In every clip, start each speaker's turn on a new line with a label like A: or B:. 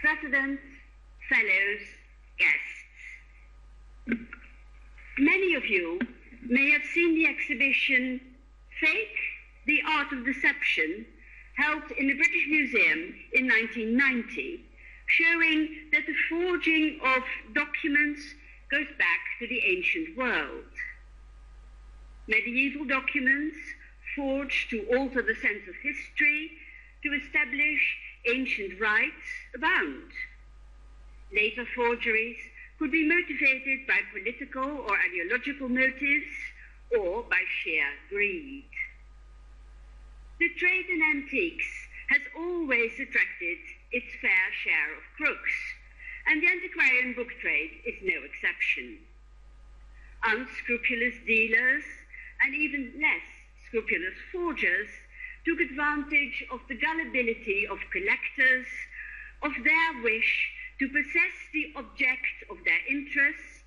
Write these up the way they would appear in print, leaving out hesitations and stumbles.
A: President, fellows, guests. Many of you may have seen the exhibition Fake, the Art of Deception, held in the British Museum in 1990, showing that the forging of documents goes back to the ancient world. Medieval documents forged to alter the sense of history, to establish ancient rights, abound. Later forgeries could be motivated by political or ideological motives or by sheer greed. The trade in antiques has always attracted its fair share of crooks, and the antiquarian book trade is no exception. Unscrupulous dealers and even less scrupulous forgers took advantage of the gullibility of collectors, of their wish to possess the object of their interest,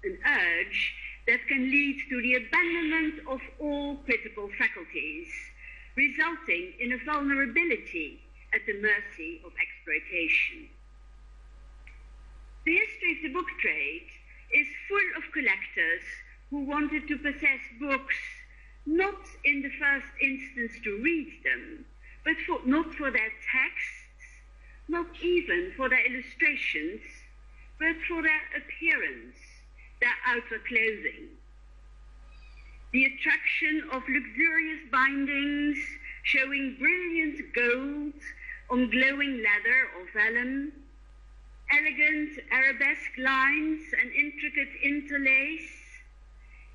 A: an urge that can lead to the abandonment of all critical faculties, resulting in a vulnerability at the mercy of exploitation. The history of the book trade is full of collectors who wanted to possess books not in the first instance to read them, but not for their texts, not even for their illustrations, but for their appearance, their outer clothing. The attraction of luxurious bindings showing brilliant gold on glowing leather or vellum, elegant arabesque lines and intricate interlace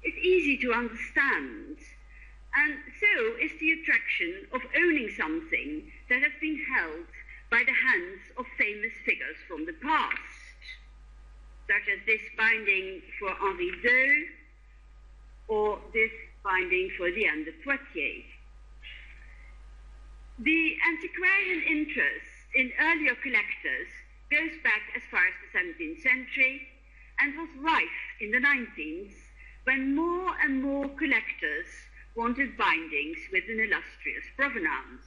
A: is easy to understand, and so is the attraction of owning something that has been held by the hands of famous figures from the past, such as this binding for Henri II or this binding for Diane de Poitiers. The antiquarian interest in earlier collectors goes back as far as the 17th century and was rife in the 19th, when more and more collectors wanted bindings with an illustrious provenance.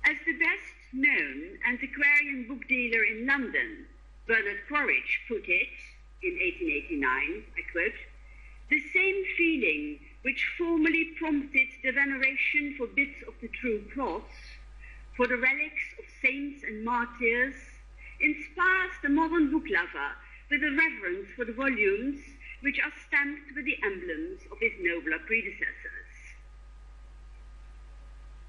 A: As the best known antiquarian book dealer in London, Bernard Quaritch, put it in 1889, I quote, "The same feeling which formerly prompted the veneration for bits of the true cloths, for the relics of saints and martyrs, inspires the modern book lover with a reverence for the volumes which are stamped with the emblems of his nobler predecessors."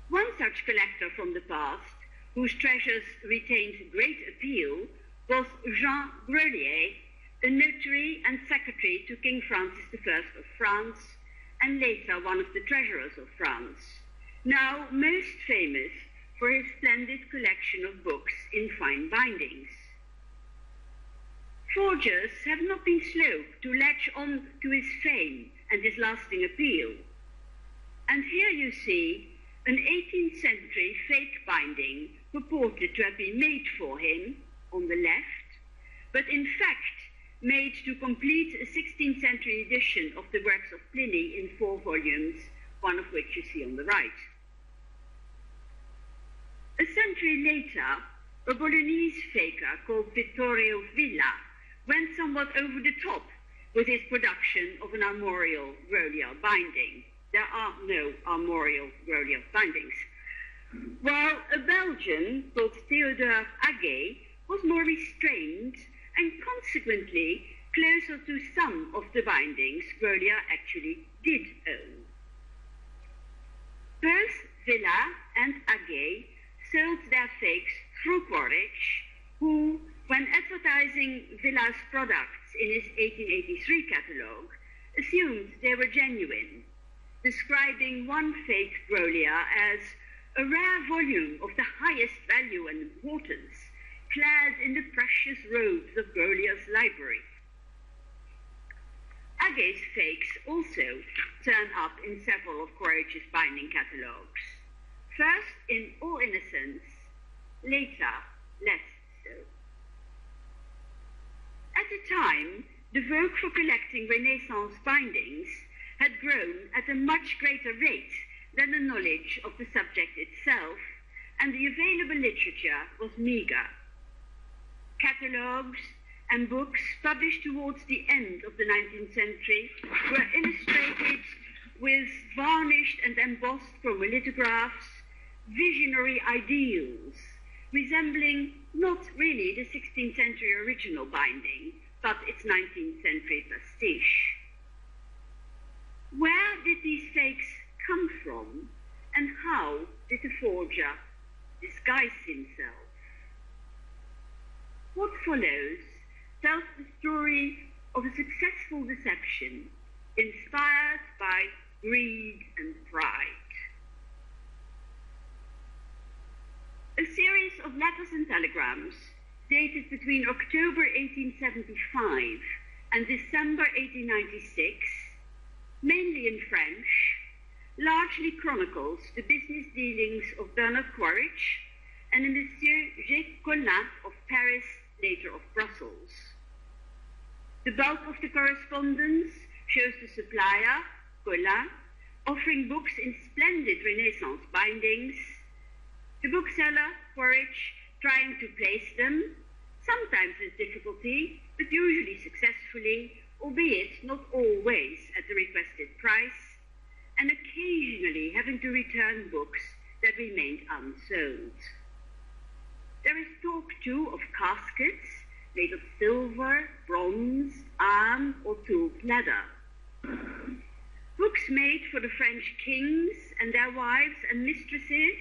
A: One such collector from the past, whose treasures retained great appeal, was Jean Grelier, a notary and secretary to King Francis I of France, and later one of the treasurers of France, now most famous for his splendid collection of books in fine bindings. Forgers have not been slow to latch on to his fame and his lasting appeal. And here you see an 18th century fake binding purported to have been made for him on the left, but in fact made to complete a 16th century edition of the works of Pliny in 4 volumes, one of which you see on the right. A century later, a Bolognese faker called Vittorio Villa went somewhat over the top with his production of an armorial Grolier binding. There are no armorial Grolier bindings. While a Belgian called Theodore Aguet was more restrained and consequently closer to some of the bindings Grolier actually did own. Both Villa and Aguet sold their fakes through Quaritch, who, when advertising Villa's products in his 1883 catalogue, assumed they were genuine, describing one fake Grolier as a rare volume of the highest value and importance, clad in the precious robes of Grolier's library. Aguet's fakes also turn up in several of Quaritch's binding catalogues. First in all innocence, later less so. At the time, the vogue for collecting Renaissance bindings had grown at a much greater rate than the knowledge of the subject itself, and the available literature was meagre. Catalogues and books published towards the end of the 19th century were illustrated with varnished and embossed chromolithographs, visionary ideals, resembling not really the 16th century original binding, but its 19th century pastiche. Where did these fakes come from, and how did the forger disguise himself? What follows tells the story of a successful deception inspired by greed and pride. A series of letters and telegrams dated between October 1875 and December 1896, mainly in French, largely chronicles the business dealings of Bernard Quaritch and a Monsieur G. Collin of Paris, later of Brussels. The bulk of the correspondence shows the supplier, Collin, offering books in splendid Renaissance bindings, the bookseller, Quaritch, trying to place them, sometimes with difficulty, but usually successfully, albeit not always at the requested price, and occasionally having to return books that remained unsold. There is talk, too, of caskets made of silver, bronze, iron, or tooled leather. Books made for the French kings and their wives and mistresses,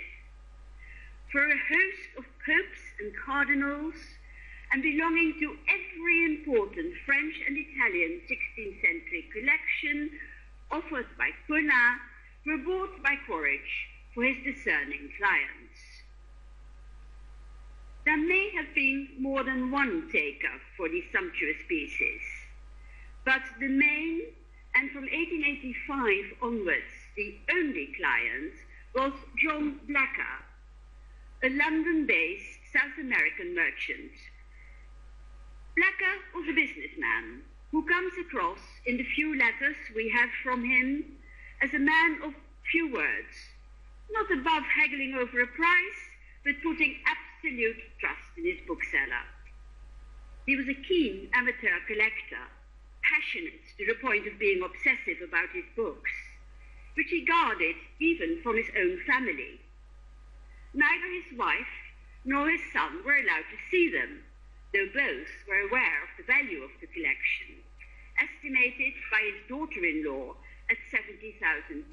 A: for a host of popes and cardinals, and belonging to every important French and Italian 16th century collection offered by Collin, were bought by Quaritch for his discerning clients. There may have been more than one taker for these sumptuous pieces, but the main, and from 1885 onwards the only client, was John Lackey, a London-based South American merchant. Lackey was a businessman who comes across in the few letters we have from him as a man of few words, not above haggling over a price, but putting absolute trust in his bookseller. He was a keen amateur collector, passionate to the point of being obsessive about his books, which he guarded even from his own family. Neither his wife nor his son were allowed to see them, though both were aware of the value of the collection, estimated by his daughter-in-law at £70,000,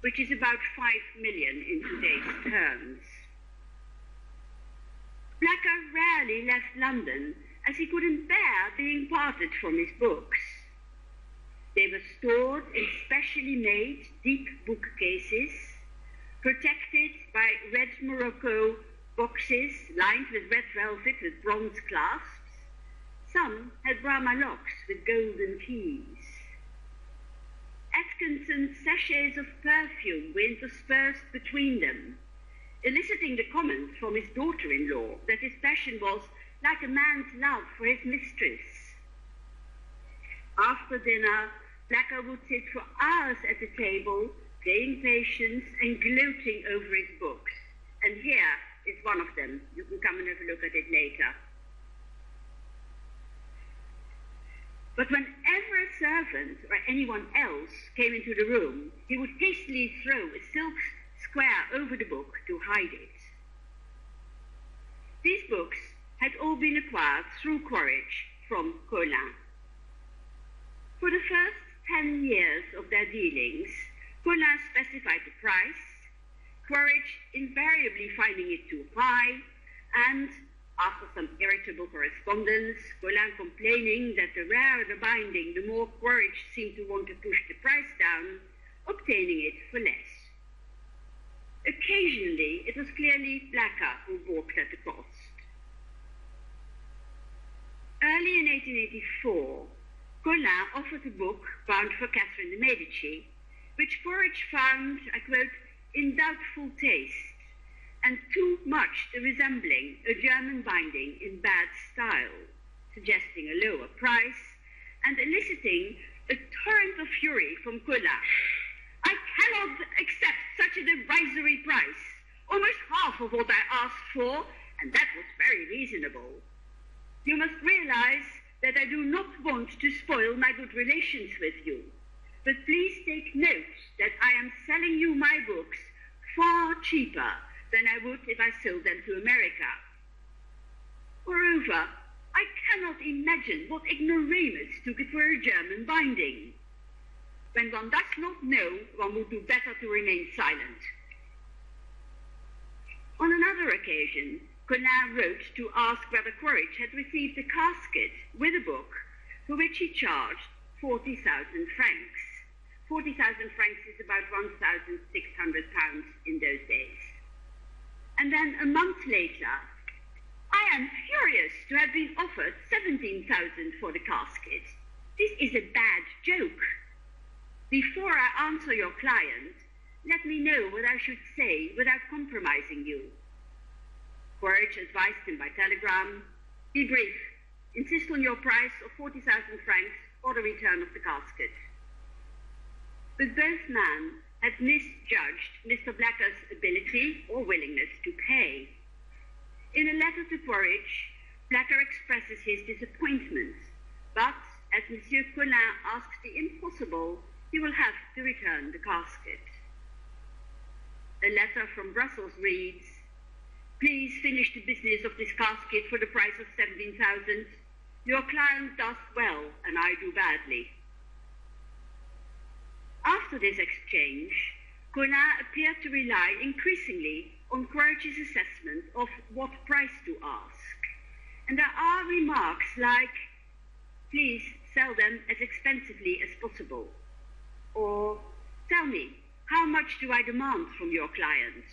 A: which is about 5 million in today's terms. Lackey rarely left London, as he couldn't bear being parted from his books. They were stored in specially made deep bookcases, protected by red morocco boxes lined with red velvet with bronze clasps. Some had Brahma locks with golden keys. Atkinson's sachets of perfume were interspersed between them, eliciting the comment from his daughter-in-law that his passion was like a man's love for his mistress. After dinner, Lackey would sit for hours at the table, playing patience and gloating over his books. And here is one of them. You can come and have a look at it later. But whenever a servant or anyone else came into the room, he would hastily throw a silk square over the book to hide it. These books had all been acquired through Quaritch from Collin. For the first 10 years of their dealings, Collin specified the price, Quaritch invariably finding it too high, and after some irritable correspondence, Collin complaining that the rarer the binding, the more Quaritch seemed to want to push the price down, obtaining it for less. Occasionally, it was clearly Lackey who balked at the cost. Early in 1884, Collin offered a book bound for Catherine de' Medici, which Quaritch found, I quote, in doubtful taste, and too much resembling a German binding in bad style, suggesting a lower price, and eliciting a torrent of fury from Collin. "I cannot accept such a derisory price, almost half of what I asked for, and that was very reasonable. You must realize that I do not want to spoil my good relations with you, but please take note that I am selling you my books far cheaper than I would if I sold them to America. Moreover, I cannot imagine what ignoramus took it for a German binding. When one does not know, one would do better to remain silent. On another occasion, Colin wrote to ask whether Quaritch had received a casket with a book for which he charged 40,000 francs. 40,000 francs is about £1,600 in those days. And then a month later, I am furious to have been offered 17,000 for the casket. This is a bad joke. Before I answer your client, let me know what I should say without compromising you. Quaritch advised him by telegram, be brief, insist on your price of 40,000 francs or the return of the casket. But both men had misjudged Mr. Backus' ability or willingness to pay. In a letter to Quaritch, Blacker expresses his disappointment, but as Monsieur Colin asks the impossible, he will have to return the casket. A letter from Brussels reads, please finish the business of this casket for the price of 17,000. Your client does well, and I do badly. After this exchange, Colin appeared to rely increasingly on Quaritch's assessment of what price to ask. And there are remarks like, please sell them as expensively as possible. Or, tell me, how much do I demand from your client?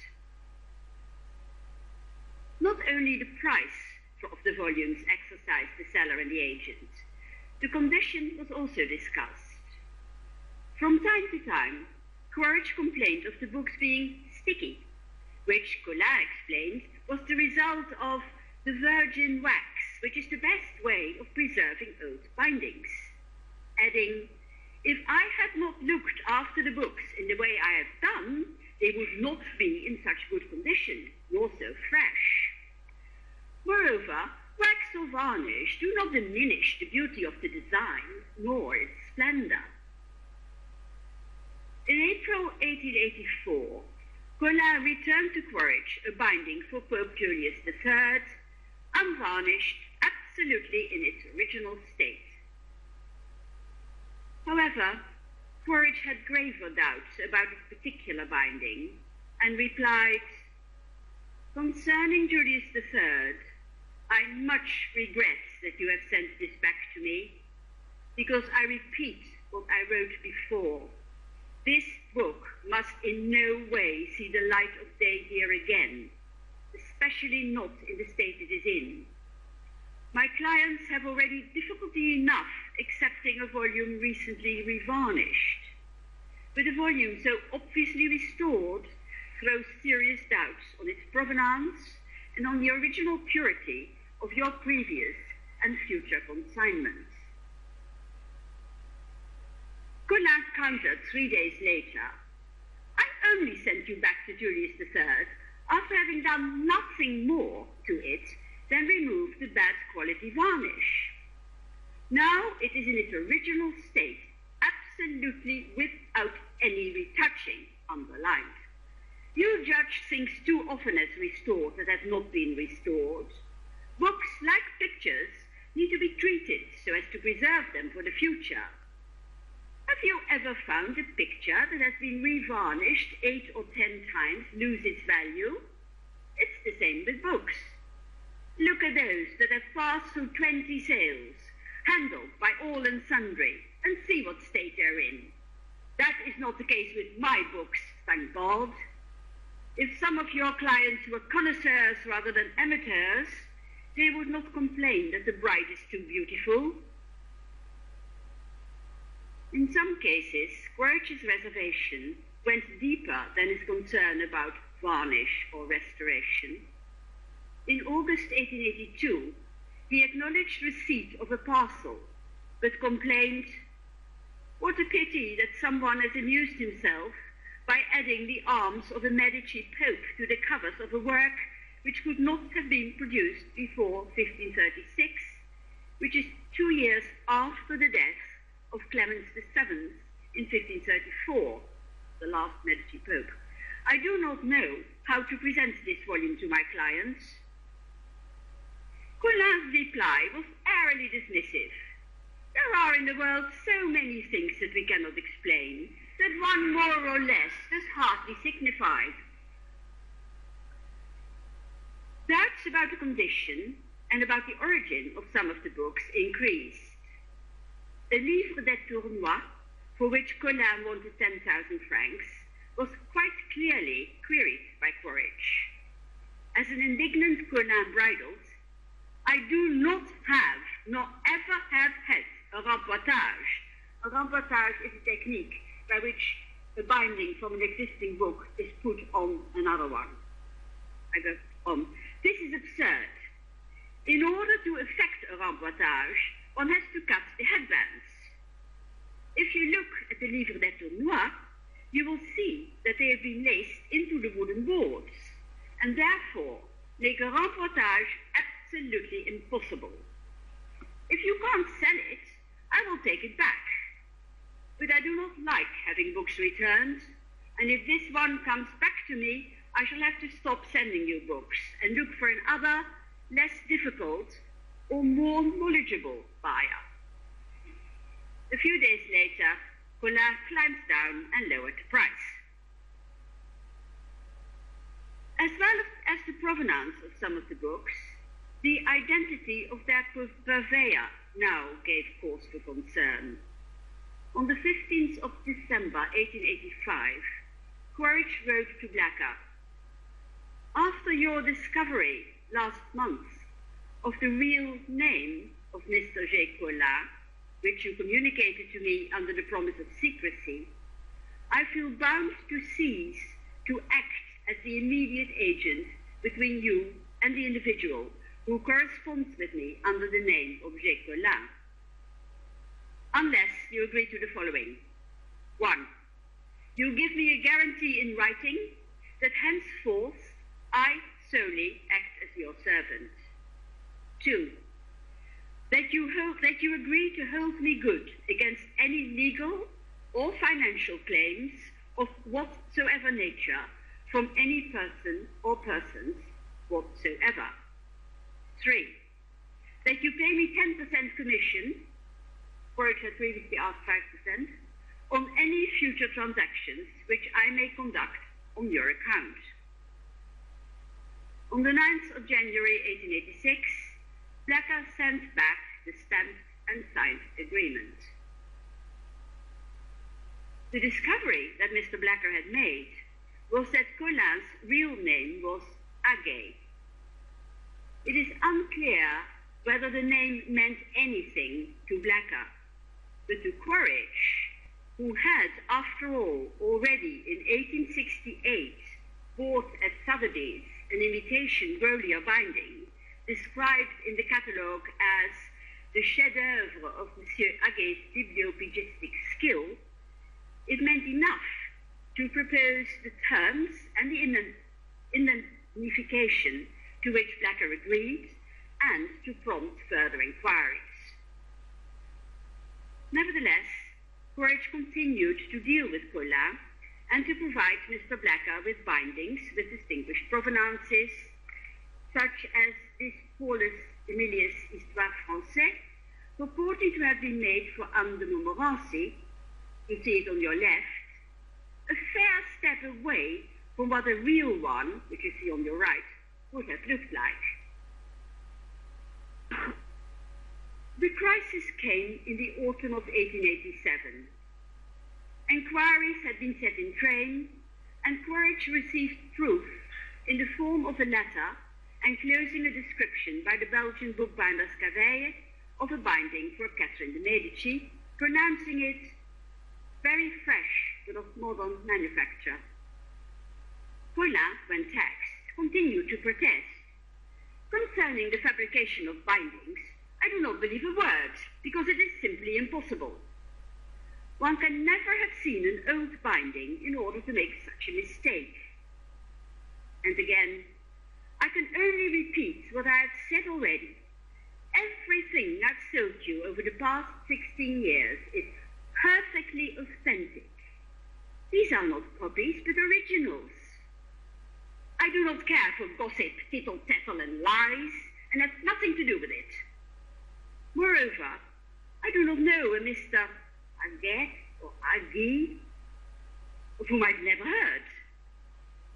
A: Not only the price of the volumes exercised the seller and the agent, the condition was also discussed. From time to time, Quaritch complained of the books being sticky, which Colin explained was the result of the virgin wax, which is the best way of preserving old bindings, adding, if I had not looked after the books in the way I have done, they would not be in such good condition, nor so fresh. Moreover, wax or varnish do not diminish the beauty of the design, nor its splendor. In April 1884, Colin returned to Quaritch a binding for Pope Julius III, unvarnished, absolutely in its original state. However, Quaritch had graver doubts about this particular binding, and replied, concerning Julius III, I much regret that you have sent this back to me, because I repeat what I wrote before. This book must in no way see the light of day here again, especially not in the state it is in. My clients have already difficulty enough accepting a volume recently revarnished, but a volume so obviously restored throws serious doubts on its provenance and on the original purity of your previous and future consignments. Colin countered 3 days later, I only sent you back to Julius III after having done nothing more to it than remove the bad quality varnish. Now it is in its original state, absolutely without any retouching, underlined. You judge things too often as restored that have not been restored. Books, like pictures, need to be treated so as to preserve them for the future. Have you ever found a picture that has been revarnished 8 or 10 times lose its value? It's the same with books. Look at those that have passed through 20 sales, handled by all and sundry, and see what state they're in. That is not the case with my books, thank God. If some of your clients were connoisseurs rather than amateurs, they would not complain that the bride is too beautiful. In some cases, Quaritch's reservation went deeper than his concern about varnish or restoration. In August 1882, he acknowledged receipt of a parcel, but complained, what a pity that someone has amused himself by adding the arms of a Medici pope to the covers of a work which could not have been produced before 1536, which is 2 years after the death of Clement VII in 1534, the last Medici pope. I do not know how to present this volume to my clients. Collin's reply was airily dismissive. There are in the world so many things that we cannot explain that one more or less does hardly signify. Doubts about the condition and about the origin of some of the books increased. The Livre des Tournois, for which Collin wanted 10,000 francs, was quite clearly queried by Quaritch. As an indignant Collin bridled, I do not have, nor ever have had, a remportage. A remportage is a technique by which the binding from an existing book is put on another one. I go on. This is absurd. In order to effect a remportage, one has to cut the headbands. If you look at the Livre des Tournois, you will see that they have been laced into the wooden boards, and therefore make a remportage absolutely impossible. If you can't sell it, I will take it back. But I do not like having books returned, and if this one comes back to me, I shall have to stop sending you books and look for another, less difficult or more knowledgeable buyer. A few days later, Collin climbed down and lowered the price. As well as the provenance of some of the books, the identity of their purveyor now gave cause for concern. On the 15th of December 1885, Quaritch wrote to Backus, "After your discovery last month of the real name of Mr. J. Collin, which you communicated to me under the promise of secrecy, I feel bound to cease to act as the immediate agent between you and the individual who corresponds with me under the name of J. Collin, unless you agree to the following. 1. You give me a guarantee in writing that henceforth I solely act as your servant. 2. That you agree to hold me good against any legal or financial claims of whatsoever nature from any person or persons whatsoever. 3. That you pay me 10% commission, for it had previously asked 5%, on any future transactions which I may conduct on your account." On the 9th of January 1886, Backus sent back the stamped and signed agreement. The discovery that Mr. Blacker had made was that Collin's real name was Agay. It is unclear whether the name meant anything to Blacker, but to Quaritch, who had, after all, already in 1868 bought at Sotheby's an imitation Grolier binding, described in the catalogue as the chef-d'oeuvre of Monsieur Agay's bibliopigistic skill, it meant enough to propose the terms and the indemnification to which Blacker agreed, and to prompt further inquiries. Nevertheless, Quaritch continued to deal with Collin and to provide Mr. Blacker with bindings with distinguished provenances, such as this Paulus Emilius Histoire Français, purporting to have been made for Anne de Montmorency, you see it on your left, a fair step away from what a real one, which you see on your right, would have looked like. The crisis came in the autumn of 1887. Enquiries had been set in train, and Quaritch received proof in the form of a letter enclosing a description by the Belgian bookbinder Scaveye of a binding for Catherine de Medici, pronouncing it very fresh but of modern manufacture. Collin, when taxed, continued to protest. Concerning the fabrication of bindings, I do not believe a word, because it is simply impossible. One can never have seen an old binding in order to make such a mistake. And again, I can only repeat what I have said already. Everything I've sold you over the past 16 years is perfectly authentic. These are not copies, but originals. I do not care for gossip, tittle-tattle and lies, and have nothing to do with it. Moreover, I do not know a Mr. Aguet or Agui, of whom I've never heard.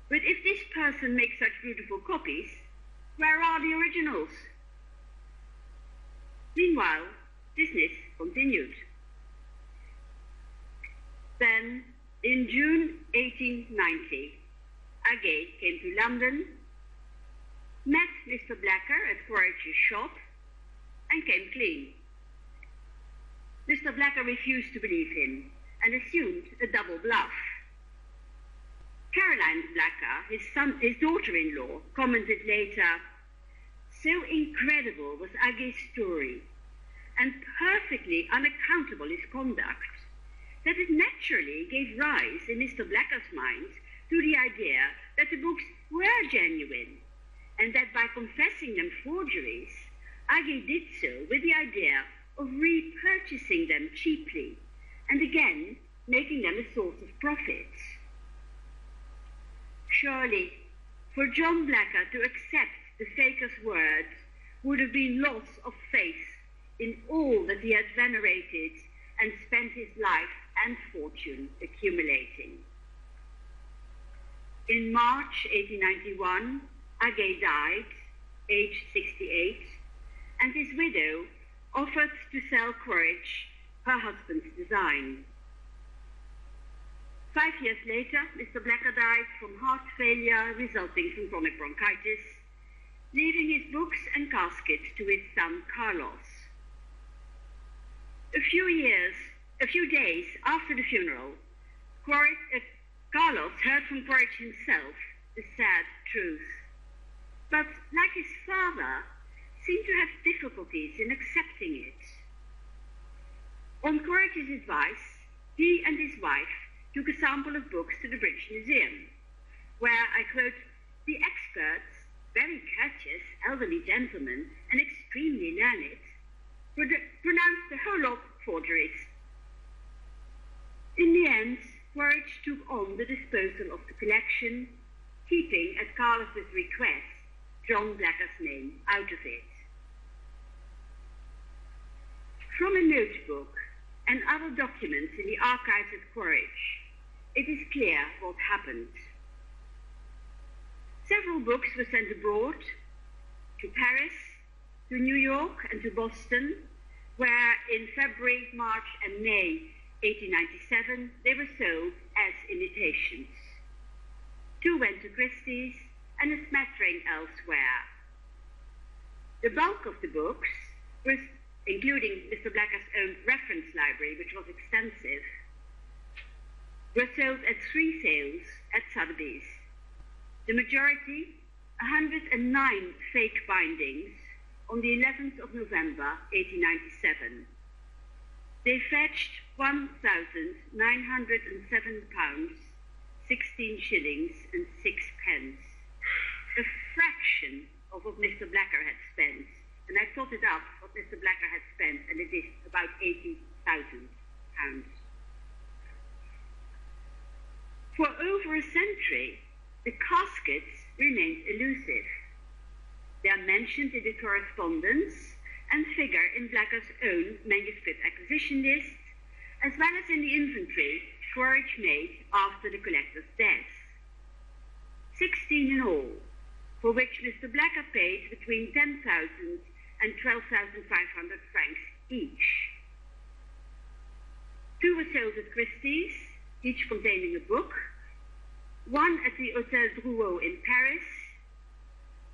A: But if this person makes such beautiful copies, where are the originals? Meanwhile, business continued. Then, in June 1890, Aguet came to London, met Mr. Blacker at Quaritch's shop, and came clean. Mr. Blacker refused to believe him and assumed a double bluff. Caroline Blacker, his daughter-in-law, commented later, "So incredible was Aguet's story, and perfectly unaccountable his conduct, that it naturally gave rise in Mr. Blacker's mind to the idea that the books were genuine, and that by confessing them forgeries, Aguet did so with the idea of repurchasing them cheaply, and again making them a source of profit." Surely, for John Blacker to accept the faker's words would have been loss of faith in all that he had venerated and spent his life and fortune accumulating. In March 1891, Aguet died, aged 68, and his widow offered to sell Quaritch her husband's design. 5 years later, Mr. Blacker died from heart failure resulting from chronic bronchitis, leaving his books and casket to his son Carlos. A few days after the funeral, Carlos heard from Quaritch himself the sad truth, but like his father, seemed to have difficulties in accepting it. On Quaritch's advice, he and his wife took a sample of books to the British Museum, where, I quote, "the experts, very courteous elderly gentlemen and extremely learned, pronounced the whole lot forgeries." In the end, Quaritch took on the disposal of the collection, keeping, at Carlos's request, John Blacker's name out of it. From a notebook and other documents in the archives at Quaritch, it is clear what happened. Several books were sent abroad, to Paris, to New York, and to Boston, where in February, March, and May 1897 they were sold as imitations. 2 went to Christie's and a smattering elsewhere. The bulk of the books, including Mr. Blacker's own reference library, which was extensive, were sold at 3 sales at Sotheby's. The majority, 109 fake bindings, on the 11th of November 1897. They fetched £1,907, 16 shillings and 6 pence, a fraction of what Mr. Blacker had spent. And I totted up what Mr. Blacker had spent, and it is about £80,000. For over a century, the caskets remained elusive. They are mentioned in the correspondence and figure in Blacker's own manuscript acquisition list, as well as in the inventory Quaritch made after the collector's death. 16 in all, for which Mr. Blacker paid between 10,000 and 12,500 francs each. 2 were sold at Christie's, each containing a book, 1 at the Hôtel Drouot in Paris,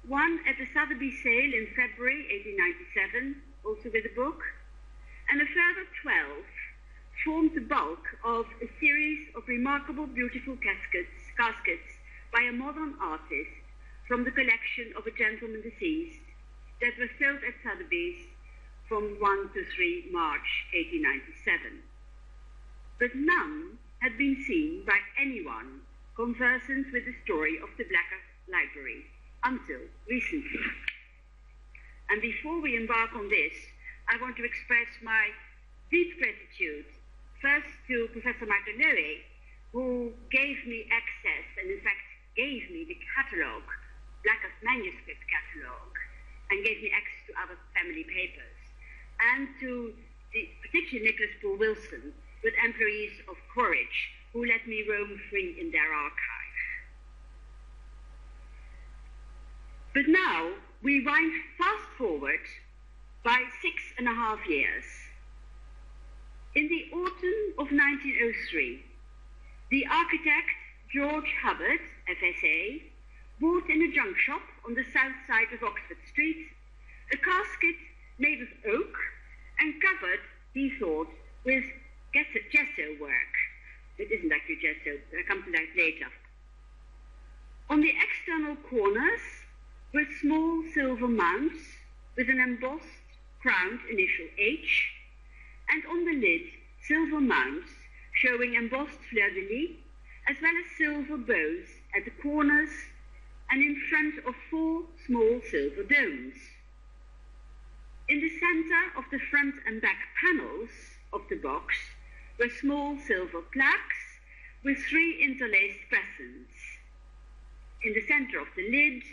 A: 1 at the Sotheby's sale in February 1897, also with a book, and a further 12 formed the bulk of a series of remarkable beautiful caskets by a modern artist from the collection of a gentleman deceased that were sold at Sotheby's from 1 to 3 March 1897. but none had been seen by anyone conversant with the story of the Backus library until recently. And before we embark on this, I want to express my deep gratitude first to Professor Michael Lowe, who gave me access, and in fact gave me the catalogue, Backus manuscript catalogue, and gave me access to other family papers, and to particularly Nicholas Paul Wilson, with employees of Quaritch, who let me roam free in their archive. But now we wind fast forward by 6.5 years. In the autumn of 1903, the architect George Hobart, FSA, bought in a junk shop on the south side of Oxford Street a casket made of oak and covered, he thought, with gesso work. It isn't actually gesso, I'll come to that later. On the external corners were small silver mounts with an embossed crowned initial H, and on the lid silver mounts showing embossed fleur-de-lis, as well as silver bows at the corners and in front of 4 small silver domes. In the center of the front and back panels of the box were small silver plaques with 3 interlaced crescents. In the center of the lid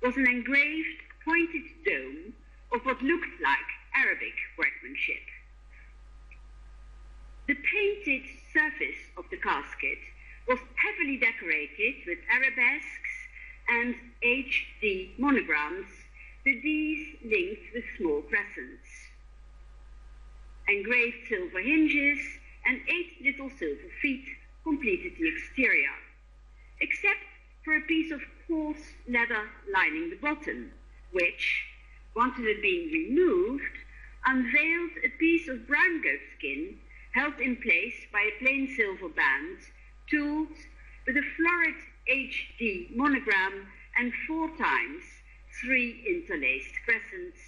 A: was an engraved pointed dome of what looked like Arabic workmanship. The painted surface of the casket was heavily decorated with arabesques and HD monograms, with these linked with small crescents. Engraved silver hinges and 8 little silver feet completed the exterior, except for a piece of coarse leather lining the bottom, which, once it had been removed, unveiled a piece of brown goat skin held in place by a plain silver band, tooled with a florid HD monogram and 4 times 3 interlaced crescents,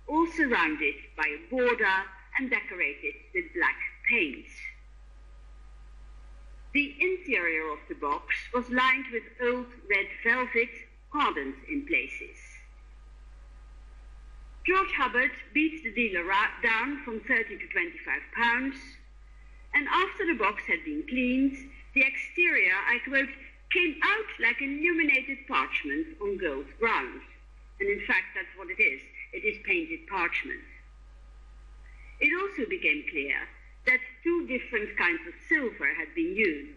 A: all surrounded by a border and decorated with black paint. The interior of the box was lined with old red velvet, hardened in places. George Hobart beat the dealer down from 30 to 25 pounds, and after the box had been cleaned, the exterior, I quote, came out like illuminated parchment on gold ground. And in fact, that's what it is. It is painted parchment. It also became clear that 2 different kinds of silver had been used.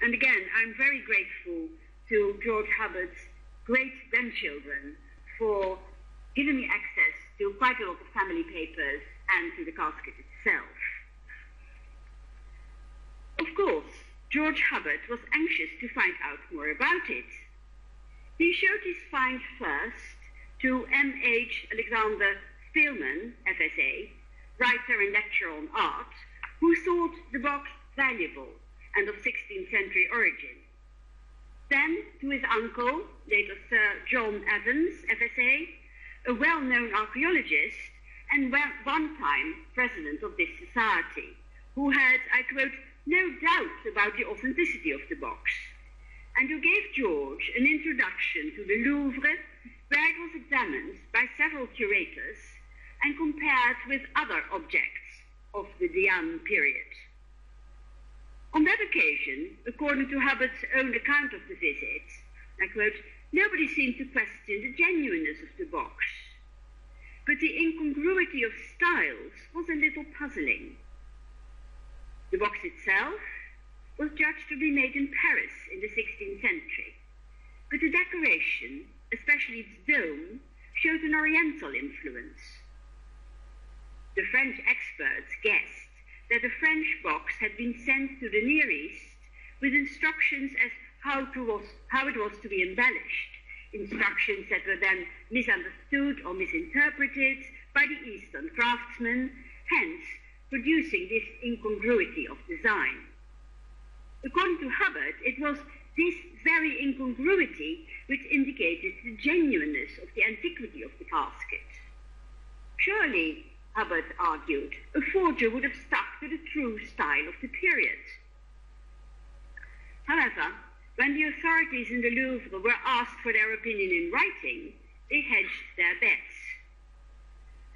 A: And again, I'm very grateful to George Hobart's great-grandchildren for giving me access to quite a lot of family papers and to the casket itself. Of course, George Hobart was anxious to find out more about it. He showed his find first to M.H. Alexander Speelman, FSA, writer and lecturer on art, who thought the box valuable and of 16th century origin. Then to his uncle, later Sir John Evans, FSA, a well-known archaeologist and one time president of this society, who had, I quote, no doubt about the authenticity of the box, and who gave George an introduction to the Louvre, where it was examined by several curators and compared with other objects of the Diane period. On that occasion, according to Hobart's own account of the visit, I quote, nobody seemed to question the genuineness of the box, but the incongruity of styles was a little puzzling. The box itself was judged to be made in Paris in the 16th century, but the decoration, especially its dome, showed an Oriental influence. The French experts guessed that a French box had been sent to the Near East with instructions as how it was to be embellished, instructions that were then misunderstood or misinterpreted by the Eastern craftsmen, hence producing this incongruity of design. According to Hobart, it was this very incongruity which indicated the genuineness of the antiquity of the casket. Surely, Hobart argued, a forger would have stuck to the true style of the period. However, when the authorities in the Louvre were asked for their opinion in writing, they hedged their bets.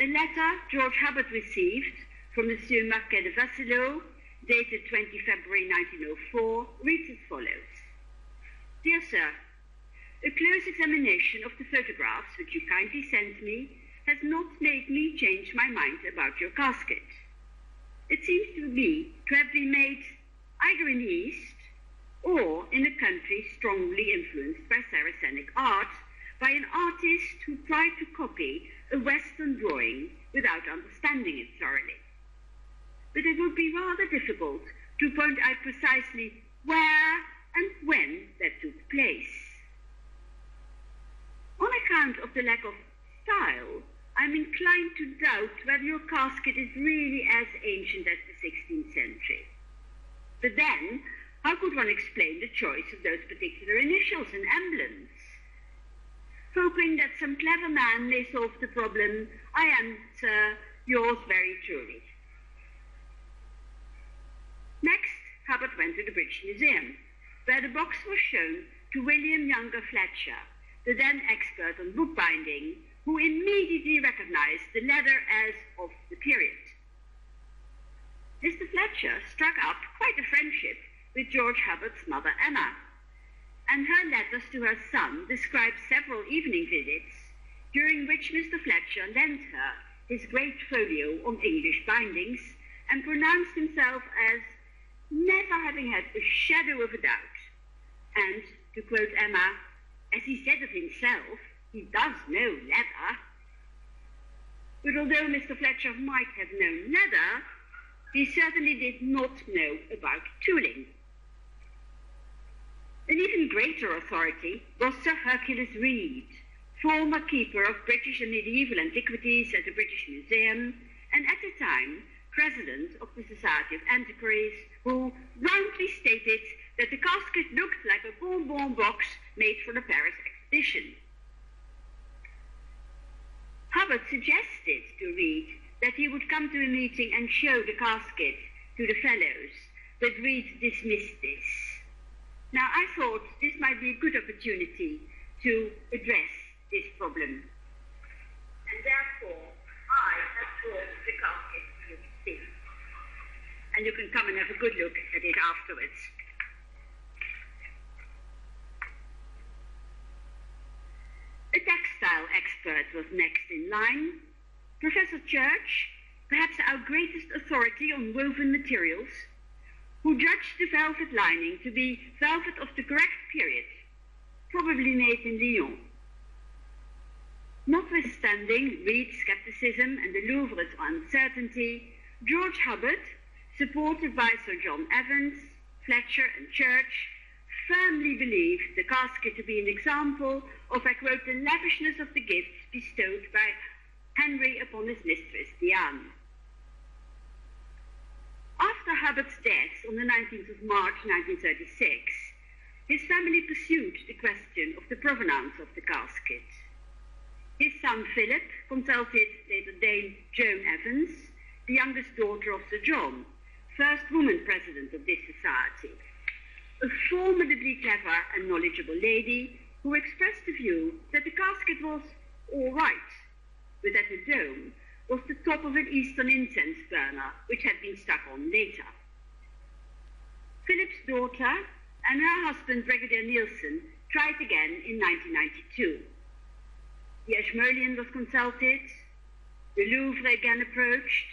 A: A letter George Hobart received from Monsieur Marquet de Vasselot, dated 20 February 1904, reads as follows. Dear Sir, a close examination of the photographs which you kindly sent me has not made me change my mind about your casket. It seems to me to have been made either in the East or in a country strongly influenced by Saracenic art by an artist who tried to copy a Western drawing without understanding it thoroughly. But it would be rather difficult to point out precisely where and when that took place. On account of the lack of style, I'm inclined to doubt whether your casket is really as ancient as the 16th century. But then, how could one explain the choice of those particular initials and emblems? Hoping that some clever man may solve the problem, I answer yours very truly. Next, Hobart went to the British Museum, where the box was shown to William Younger Fletcher, the then expert on bookbinding, who immediately recognized the leather as of the period. Mr. Fletcher struck up quite a friendship with George Hobart's mother Emma, and her letters to her son describe several evening visits during which Mr. Fletcher lent her his great folio on English bindings and pronounced himself as never having had a shadow of a doubt. And, to quote Emma, as he said of himself, he does know leather. But although Mr. Fletcher might have known leather, he certainly did not know about tooling. An even greater authority was Sir Hercules Reed, former keeper of British and medieval antiquities at the British Museum, and at the time president of the Society of Antiquaries, who roundly stated that the casket looked like a bonbon box made for the Paris expedition. Hobart suggested to Reed that he would come to a meeting and show the casket to the fellows, but Reed dismissed this. Now, I thought this might be a good opportunity to address this problem. And therefore, I have brought the casket to see. And you can come and have a good look at it afterwards. A textile expert was next in line. Professor Church, perhaps our greatest authority on woven materials, who judged the velvet lining to be velvet of the correct period, probably made in Lyon. Notwithstanding Reed's skepticism and the Louvre's uncertainty, George Hobart, supported by Sir John Evans, Fletcher and Church, firmly believed the casket to be an example of, I quote, the lavishness of the gifts bestowed by Henry upon his mistress, Diane. After Hobart's death on the 19th of March 1936, his family pursued the question of the provenance of the casket. His son Philip consulted later Dame Joan Evans, the youngest daughter of Sir John, first woman president of this society, a formidably clever and knowledgeable lady who expressed the view that the casket was all right, but that the dome was the top of an Eastern incense burner which had been stuck on later. Philip's daughter and her husband Brigadier Nielsen tried again in 1992. The Ashmolean was consulted, the Louvre again approached,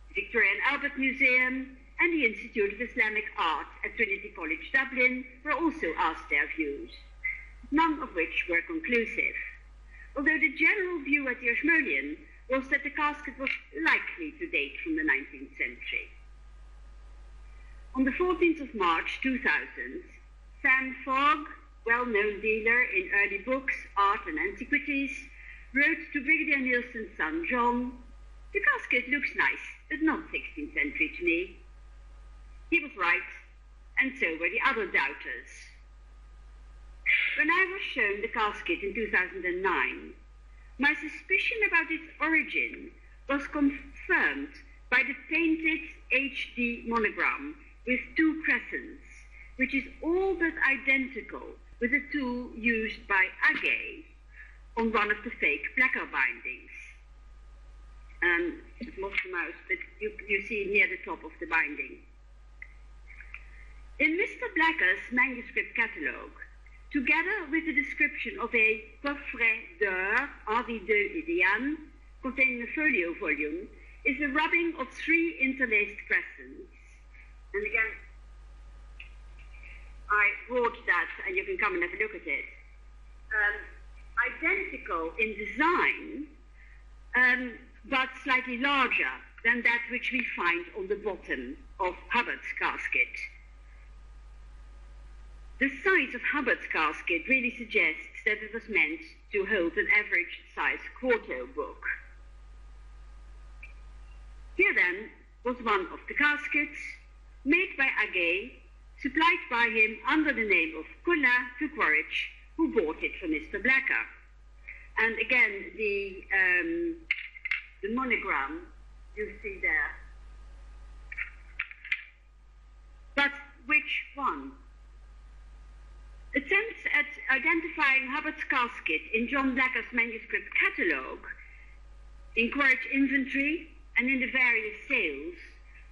A: the Victoria and Albert Museum and the Institute of Islamic Art at Trinity College Dublin were also asked their views, none of which were conclusive, although the general view at the Ashmolean was that the casket was likely to date from the 19th century. On the 14th of March 2000, Sam Fogg, well-known dealer in early books, art and antiquities, wrote to Brigadier Nielsen's son John, "The casket looks nice, but not 16th century to me." He was right, and so were the other doubters. When I was shown the casket in 2009, my suspicion about its origin was confirmed by the painted HD monogram with 2 crescents, which is all but identical with the tool used by Agay on one of the fake Blacker bindings. I've lost the mouse, but you see near the top of the binding. In Mr. Blacker's manuscript catalogue, together with the description of a coffret d'or, Henri II et Diane, containing a folio volume, is a rubbing of 3 interlaced crescents. And again, I brought that, and you can come and have a look at it. Identical in design, but slightly larger than that which we find on the bottom of Hobart's casket. The size of Hobart's casket really suggests that it was meant to hold an average size quarto book. Here then was one of the caskets, made by Agay, supplied by him under the name of Colin to Quaritch, who bought it for Mr. Blacker. And again, the monogram you see there. But which one? Attempts at identifying Hobart's casket in John Lacker's manuscript catalogue, in Quaritch inventory, and in the various sales,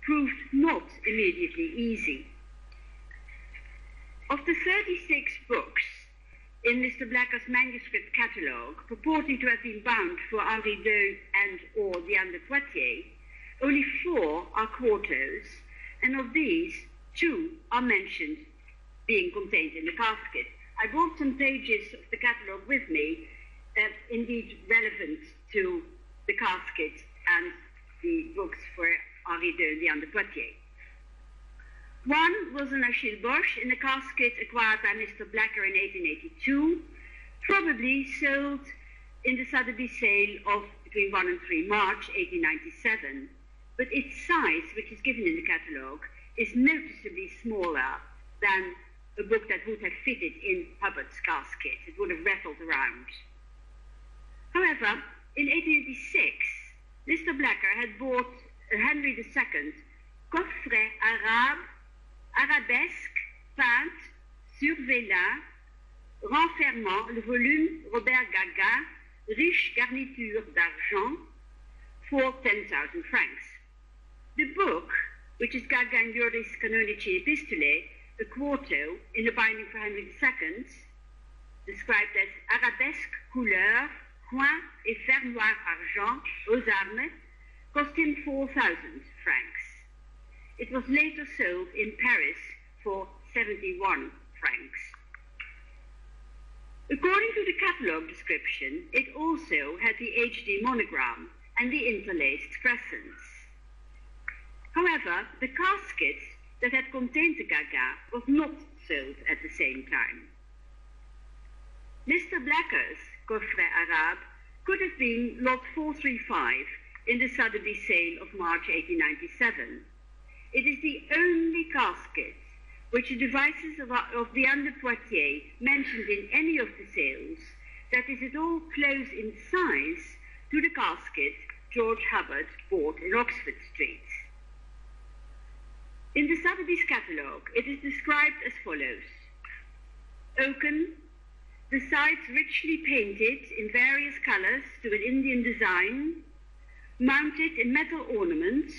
A: proved not immediately easy. Of the 36 books in Mr. Blacker's manuscript catalogue purporting to have been bound for Henri II and or Diane de Poitiers, only 4 are quartos, and of these, 2 are mentioned being contained in the casket. I brought some pages of the catalogue with me that indeed relevant to the casket and the books for Henri II and Diane de Poitiers. One was an Achille Bosch in a casket acquired by Mr. Blacker in 1882, probably sold in the Sotheby's sale of between 1 and 3 March 1897, but its size, which is given in the catalogue, is noticeably smaller than a book that would have fitted in Hobart's casket. It would have rattled around. However, in 1886, Mr. Blacker had bought Henry II Coffret Arabe, Arabesque, peinte, sur vélin, renfermant le volume Robert Gaga, riche garniture d'argent, for 10,000 francs. The book, which is Gagain Juris Canonici Epistolae, a quarto in the binding for Henry II, described as arabesque couleur, coin et fermoir argent aux armes, cost him 4,000 francs. It was later sold in Paris for 71 francs. According to the catalogue description, it also had the HD monogram and the interlaced crescents. However, the casket that had contained the Gaga was not sold at the same time. Mr. Blacker's Coffret Arabe could have been lot 435 in the Sotheby's sale of March 1897. It is the only casket which the devices of Diane de Poitiers mentioned in any of the sales that is at all close in size to the casket George Hobart bought in Oxford Street. In the Sotheby's catalogue, it is described as follows: oaken, the sides richly painted in various colours to an Indian design, mounted in metal ornaments,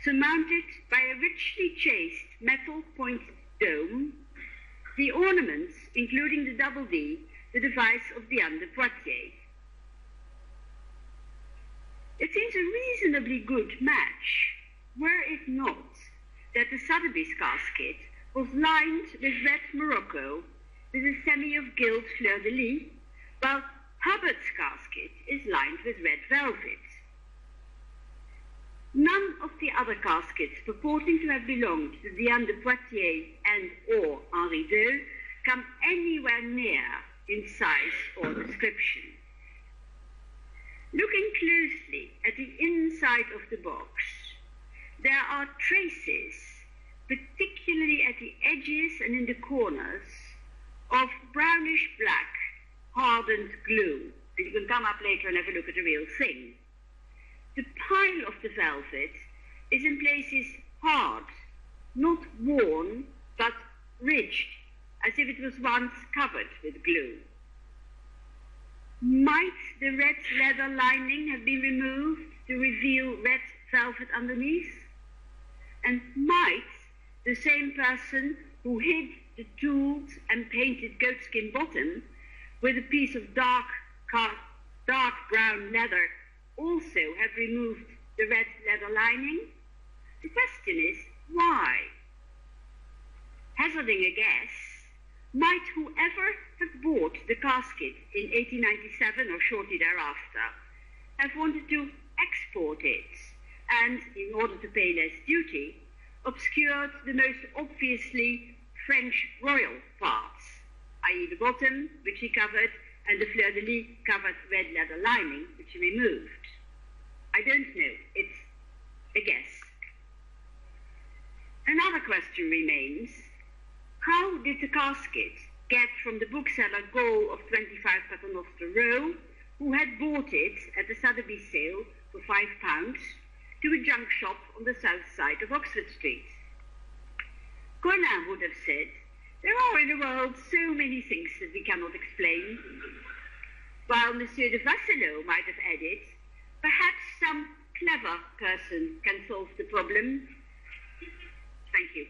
A: surmounted by a richly chased metal pointed dome, the ornaments, including the double D, the device of Diane de Poitiers. It seems a reasonably good match, were it not that the Sotheby's casket was lined with red morocco with a semi of gilt fleur-de-lis, while Hobart's casket is lined with red velvet. None of the other caskets purporting to have belonged to Diane de Poitiers and or Henri II come anywhere near in size or description. Looking closely at the inside of the box, there are traces, particularly at the edges and in the corners, of brownish black hardened glue. And you can come up later and have a look at the real thing. the pile of the velvet is in places hard, not worn, but ridged, as if it was once covered with glue. Might the red leather lining have been removed to reveal red velvet underneath? And might the same person who hid the tools and painted goatskin bottom with a piece of dark brown leather also have removed the red leather lining? The question is, why? Hazarding a guess, might whoever have bought the casket in 1897 or shortly thereafter have wanted to export it and, in order to pay less duty, obscured the most obviously French royal parts, i.e. the bottom, which he covered, and the fleur-de-lis covered red leather lining, which he removed. I don't know. It's a guess. Another question remains: how did the casket get from the bookseller Gall of 25 Paternoster Row, who had bought it at the Sotheby's sale for £5, to a junk shop on the south side of Oxford Street? Colin would have said, there are in the world so many things that we cannot explain, while Monsieur de Vasselot might have added, perhaps some clever person can solve the problem. Thank you.